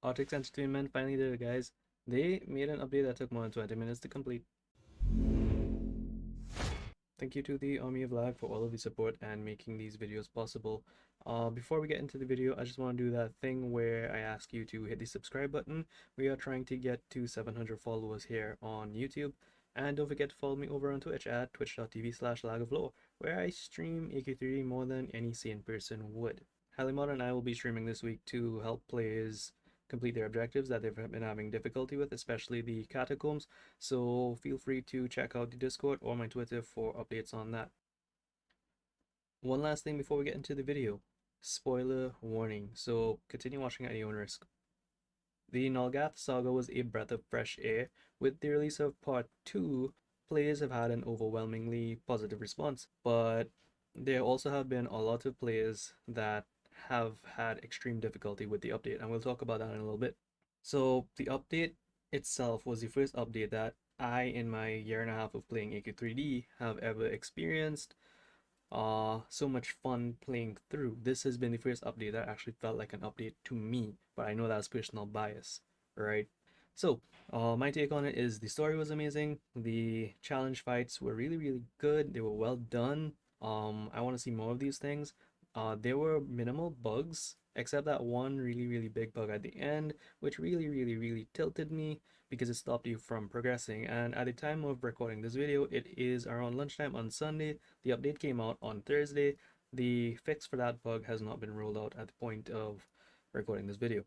Artix Entertainment finally did it, guys. They made an update that took more than 20 minutes to complete. Thank you to the Army of Lag for all of the support and making these videos possible. Before we get into the video, I just want to do that thing where I ask you to hit the subscribe button. We are trying to get to 700 followers here on YouTube. And don't forget to follow me over on Twitch at twitch.tv/lagoflore, where I stream AQ3D more than any sane person would. Halimod and I will be streaming this week to help players complete their objectives that they've been having difficulty with, especially the catacombs. So feel free to check out the Discord or my Twitter for updates on that. One last thing before we get into the video. Spoiler warning, so continue watching at your own risk. The Nulgath saga was a breath of fresh air. With the release of Part 2, players have had an overwhelmingly positive response, but there also have been a lot of players that have had extreme difficulty with the update, and we'll talk about that in a little bit. So the update itself was the first update that I, in my year and a half of playing AQ3D, have ever experienced. So much fun playing through. This has been the first update that actually felt like an update to me, but I know that's personal bias, right? So, my take on it is the story was amazing. The challenge fights were really, really good. They were well done. I want to see more of these things. There were minimal bugs, except that one really, really big bug at the end, which really, really, really tilted me because it stopped you from progressing. And at the time of recording this video, it is around lunchtime on Sunday. The update came out on Thursday. The fix for that bug has not been rolled out at the point of recording this video.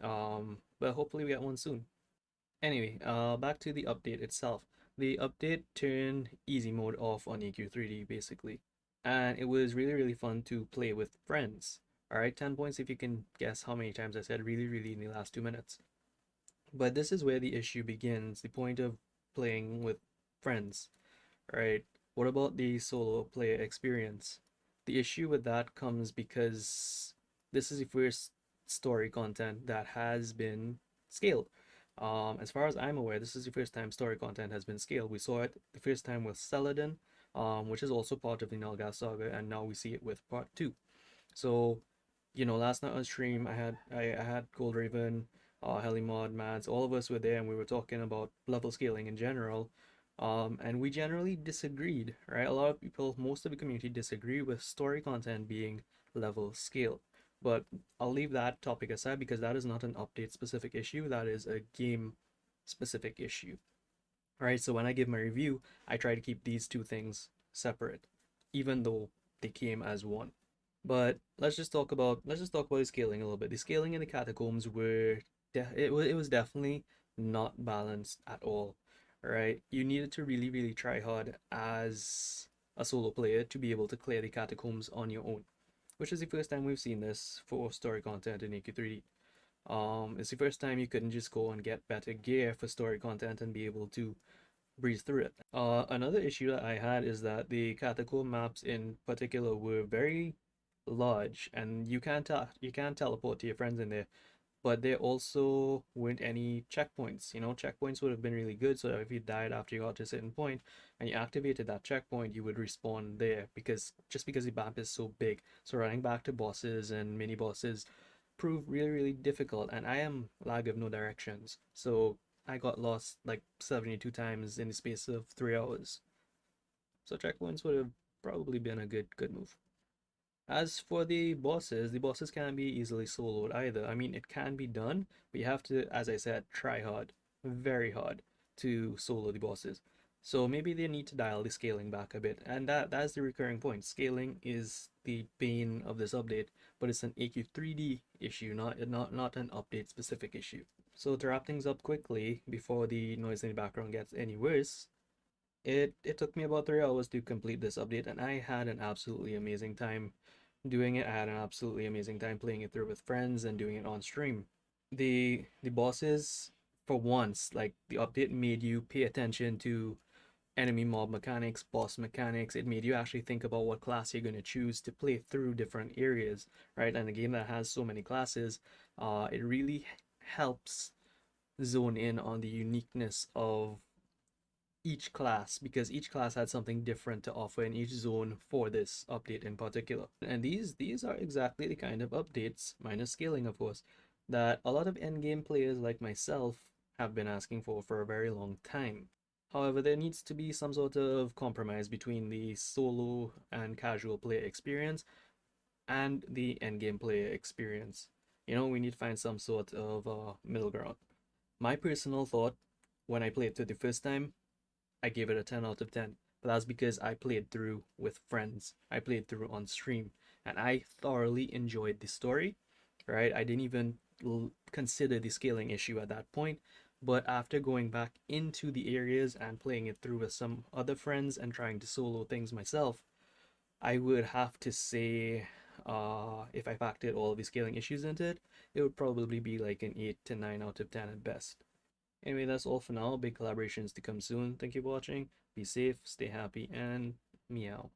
But hopefully we get one soon. Anyway, back to the update itself. The update turned easy mode off on AQ3D basically, and it was really, really fun to play with friends. Alright, 10 points if you can guess how many times I said really, really in the last 2 minutes. But this is where the issue begins, the point of playing with friends, right? What about the solo player experience? The issue with that comes because this is the first story content that has been scaled. As far as I'm aware, this is the first time story content has been scaled. We saw it the first time with Celadon, which is also part of the Nulgath saga, and now we see it with part 2. So, last night on stream, I had Gold Raven, Helimod, Mads, all of us were there, and we were talking about level scaling in general. And we generally disagreed, right? A lot of people, most of the community disagree with story content being level scaled. But I'll leave that topic aside because that is not an update specific issue, that is a game specific issue. Alright, so when I give my review, I try to keep these two things separate, even though they came as one. But let's just talk about the scaling a little bit. The scaling in the catacombs it was definitely not balanced at all. Right? You needed to really, really try hard as a solo player to be able to clear the catacombs on your own, which is the first time we've seen this for story content in AQ3D. It's the first time you couldn't just go and get better gear for story content and be able to breeze through it. Another issue that I had is that the catacomb maps in particular were very large, and you can't teleport to your friends in there. But there also weren't any checkpoints. Checkpoints would have been really good, so that if you died after you got to a certain point and you activated that checkpoint, you would respawn there because the map is so big. So running back to bosses and mini bosses proved really, really difficult, and I am lag of no directions, so I got lost like 72 times in the space of 3 hours. So checkpoints would have probably been a good move. As for the bosses can't be easily soloed either. I mean, it can be done, but you have to, as I said, try hard, very hard, to solo the bosses. So maybe they need to dial the scaling back a bit, and that's the recurring point. Scaling is the bane of this update, but it's an AQ3D issue, not an update specific issue. So to wrap things up quickly before the noise in the background gets any worse, it took me about 3 hours to complete this update, and I had an absolutely amazing time doing it. I had an absolutely amazing time playing it through with friends and doing it on stream. The bosses, for once, like the update made you pay attention to enemy mob mechanics, boss mechanics. It made you actually think about what class you're going to choose to play through different areas, right? And a game that has so many classes, it really helps zone in on the uniqueness of each class, because each class had something different to offer in each zone for this update in particular. And these are exactly the kind of updates, minus scaling of course, that a lot of endgame players like myself have been asking for a very long time. However, there needs to be some sort of compromise between the solo and casual player experience and the endgame player experience. You know, we need to find some sort of middle ground. My personal thought when I played it the first time, I gave it a 10 out of 10. But that's because I played through with friends. I played through on stream and I thoroughly enjoyed the story, right? I didn't even consider the scaling issue at that point. But after going back into the areas and playing it through with some other friends and trying to solo things myself, I would have to say, if I factored all of the scaling issues into it, it would probably be like an 8 to 9 out of 10 at best. Anyway, that's all for now. Big collaborations to come soon. Thank you for watching. Be safe, stay happy, and meow.